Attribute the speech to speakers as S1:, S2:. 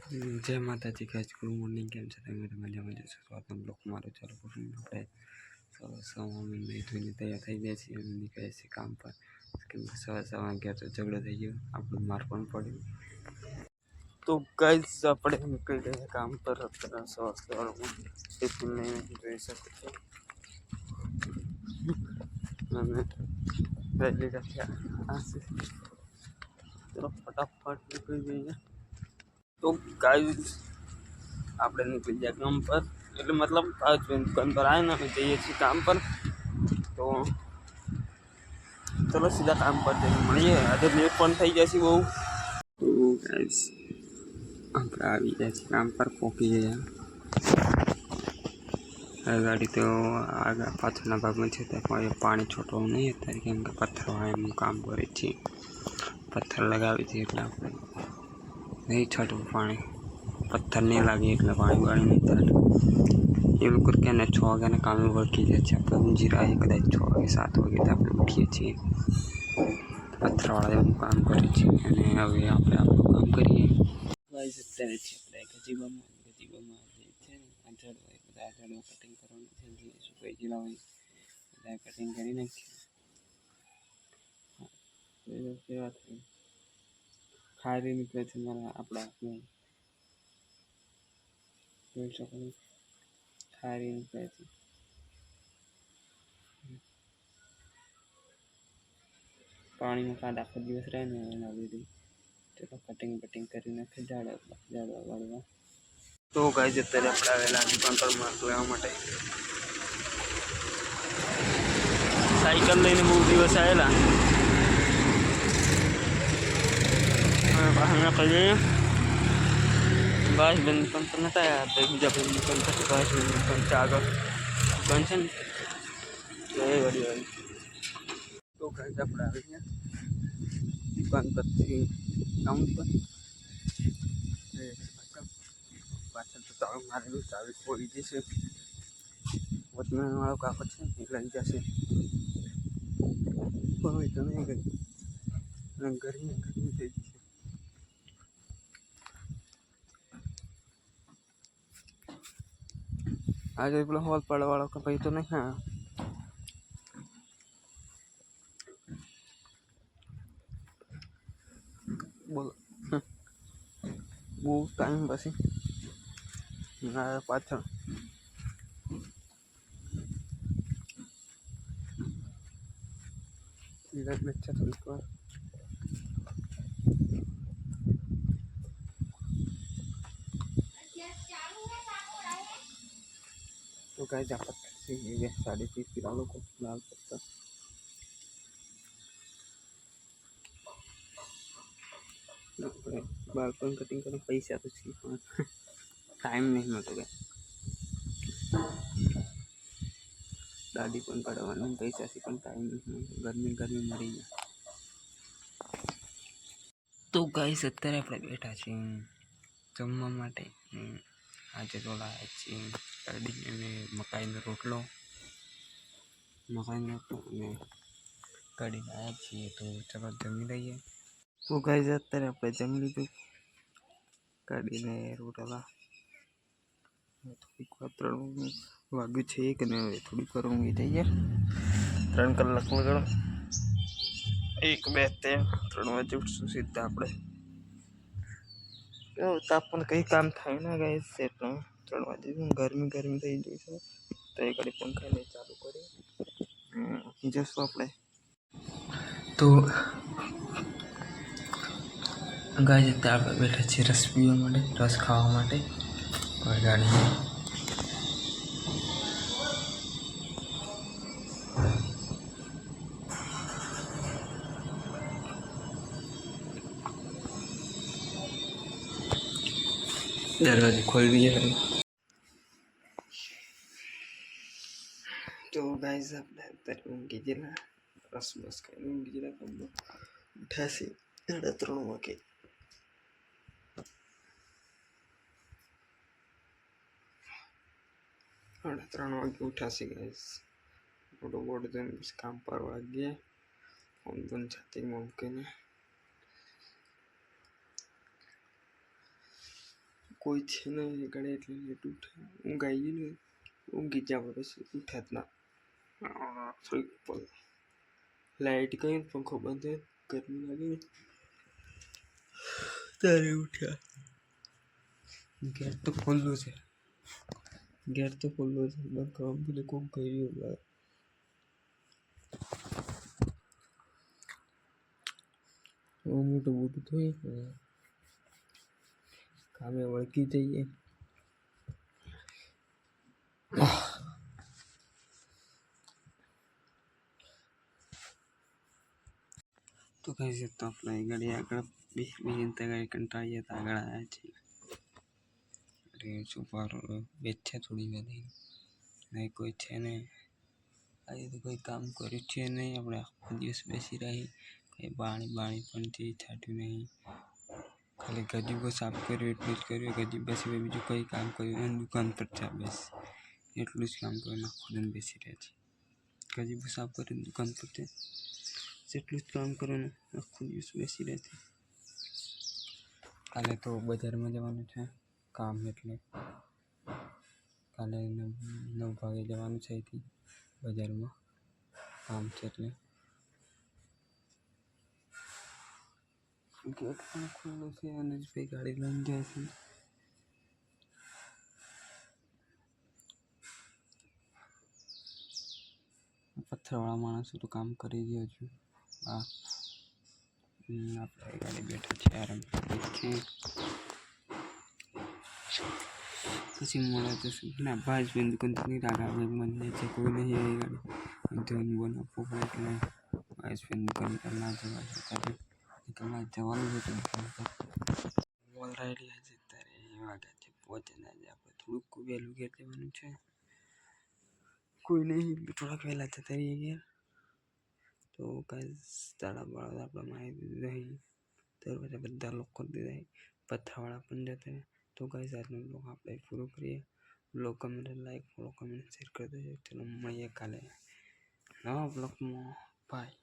S1: जय माता जी guys, good morning. केम छे તમે મજામાં જશો તો આજનો બ્લોગ મારો ચાલુ કરું। આપણે સવારમાં નહીં ધોઈને તૈયાર થઈ જાય છે અને નીકળે છે કામ પર। કેમ કે સવાર ગયા તો ઝઘડો થઈ ગયો, આપણું માર પણ પડ્યું। તો ગાઈસ આપણે નીકળી ગયા કામ પર અત્યારે સવારમાં ટિફિન લઈને જોઈ શકો છો અને રેલી રાખ્યા હશે તો ફટાફટ નીકળી જઈએ। तो गाइस આપણે નીકળી ગયા કામ પર, એટલે મતલબ आज दुकान पर आए ना, जइए છીએ काम पर। तो चलो सीधा काम पर जઈને મળીએ। આજે લેટ પણ થઈ જશે બહુ। તો ગાઈસ આપણે આવી ગયા છીએ કામ પર, પહોંચી ગયા। આ ગાડી તો આગળ પાછળના ભાગમાં છે, ત્યાં પાણી છોટવું નહીં અત્યારે, કેમ કે પથ્થરવાળાનું કામ કરે છે। પથ્થર લગાવે છે એટલે આપણે નહીં છાંટવું પાણી, પથ્થર નહીં લાગે એટલે પાણી વાળી નહીં છાંટવું। એ લોકો કે 6 વાગ્યાના કામે વળગી જાય છે। આપણે ઊંઝી કદાચ 6 વાગે 7 વાગે તો આપણે ઉઠીએ છીએ। પથ્થરવાળા એવું કામ કરે છે અને હવે આપણે આપણું કામ કરીએ। ગાઈસ અત્યારે છે આપણે ગજીબામાં છે ને, આ ઝાડવા બધા ઝાડવા કટિંગ કરવાનું છે, જે સુકાઈ ગયેલા હોય બધા કટિંગ કરી નાખીએ। કેવા થાય ખારી નીકળે છે મારા આપણા હાથમાં, જોઈ શકો ખારી નીકળે છે। પાણીમાં કાંડ આખો દિવસ રહે ને એના લીધે ચલો કટિંગ બટિંગ કરી નાખે ઝાડવા વાળવા। તો ગાઈસ અત્યારે આપણે આવેલા દુકાન પર માલ લેવા માટે। સાયકલ લઈને બહુ દિવસ આવેલા, બહાર કરીએ। બસ બેન દુકાન પર નતા આવ્યા તો બીજા ભાઈ દુકાન પર બસ બેન દુકાન છે, આગળ દુકાન છે ને એ વળી। તો ગાઈસ આપણે આવી ગયા દુકાન પરથી કાઉન્ટ પર। પાછળ તો તાળું મારેલું, ચાવી ખોલી જશે, વચમાં વાળો કાકો છે એ લઈ જશે, પણ તો નહીં ગઈ ગરમી થઈ ગઈ છે। આજે પેલો હોલ પાડવાળો કે ભાઈ તો નહીં, હા બોલો બહુ ટાઈમ પછી પાછળ થોડીક વાર। तो गाइस આપણે 30 किलो લોકો લાલ પત્તા बाल पण कटिंग करने पैसा तो टाइम नहीं मिलता गया। दाढ़ी पण काढवाना पैसा से पण टाइम नहीं, गर्मी गर्मी मरी गया। तो गाइस અત્યારે આપણે બેઠા છીએ જમવા માટે। આજે તો લાયા છીએ કઢી અને મકાઈનો રોટલો અને કઢી લાયા છીએ। તો ચલો જમી લઈએ। તો ગાઈસ અત્યારે આપણે જમી લીધું કઢીને રોટલા। થોડીક વાર 3 વાગ્યું છે કે ને હવે થોડીક વાર ઊંઘી જઈએ। 3 કલાક વગર 1 2 3 વાગે ઉઠશું સીધા આપણે। તાપમાન કંઈ કામ થાય ના ગાઈસ, એટલે 3 વાગે ગરમી થઈ ગઈ છે તો એ ઘડી પંખા નહીં ચાલુ કરી જશું આપણે। તો ગાઈસ અત્યારે આપણે બેઠા છીએ રસ પીવા માટે, રસ ખાવા માટે ગાડીમાં। दरवाजे खोल दिए हैं। तो गाइस આપણે અત્યારે ઊંઘી ગયેલા, રસ બસ ખાઈને ઊંઘી ગયેલા। કમ ઉઠ્યા છે 3:30 વાગે। 3:30 વાગે ઉઠ્યા છે ગાઈસ। ફોટો બોર્ડ જોઈને પછી કામ પર વાગ્યે ફોન પણ છાતીમાં મૂકીને। કોઈ છે ને ગળે એટલે લેટ ઉઠે ઊંઘ આવી ગઈ ને ઊંઘી જ આપણે પછી ઉઠે જ ના લાઈટ ગઈ પંખો બંધ ગરમી લાગી ત્યારે ઉઠ્યા ગેટ તો ખુલ્લું છે બંધ કરવા પેલે કોક કર્યું મોટું મોટું થઈ કામે વળગી જઈએ તો કહી શકતો આપણે ગાડી આગળ બે ગાડી કંટાળીએ તો આગળ આવ્યા છીએ સુપાર બેચ છે થોડી બધી નહીં કોઈ છે નહીં આજે તો કોઈ કામ કર્યું છે નહીં આપણે આખો દિવસ બેસી રહી કંઈ બાણી પણ તે છાંટ્યું નહીં ખાલી ગજીબો સાફ કર્યું એટલું જ કર્યું ગજીબ બેસી બીજું કંઈ કામ કર્યું અને દુકાન પર ચા બેસી એટલું જ કામ કર્યું આખો દિન બેસી રહે છે ગજીબો સાફ કર્યું દુકાન પર જેટલું જ કામ કરવાનું આખો દિવસ બેસી રહેતી કાલે તો બજારમાં જવાનું છે કામ એટલે કાલે 9 વાગે જવાનું છે અહીંથી બજારમાં કામ છે એટલે ગેટ પણ ખુલ્લું છે અને ભાઈ ગાડી લઈને જાય છે પથ્થરવાળા માણસો તો કામ કરી રહ્યા છે આપણે ગાડી બેઠા છે આરામ છે પછી મળે તો ના ભાજબેન દુકાનથી રાગા મને છે કોઈ નહીં આવી ગાડી ધોઈને બનાવવો પડે એટલે ભાજબેન દુકાન પર ના જવા તમારે જવાનું છે દુકાન પર મોલ રાઈડ છે ત્યારે વાગ્યા છે પહોંચે ના જાય આપણે થોડુંક વહેલું ઘેર જવાનું છે કોઈ નહીં થોડાક વહેલા જતા રહીએ ગયા તો કાંઈ તાળા બાળા આપણે માહિતી નહીં દરવાજા બધા લોક કરી દીધા પથ્થરવાળા પણ જતા તો કાંઈ આજનો બ્લોગ આપણે પૂરો કરીએ બ્લોગ ગમે લાઈક ફોલો કમેન્ટ શેર કરી દેજો ચલો મળીએ કાલે નવા બ્લોગમાં બાય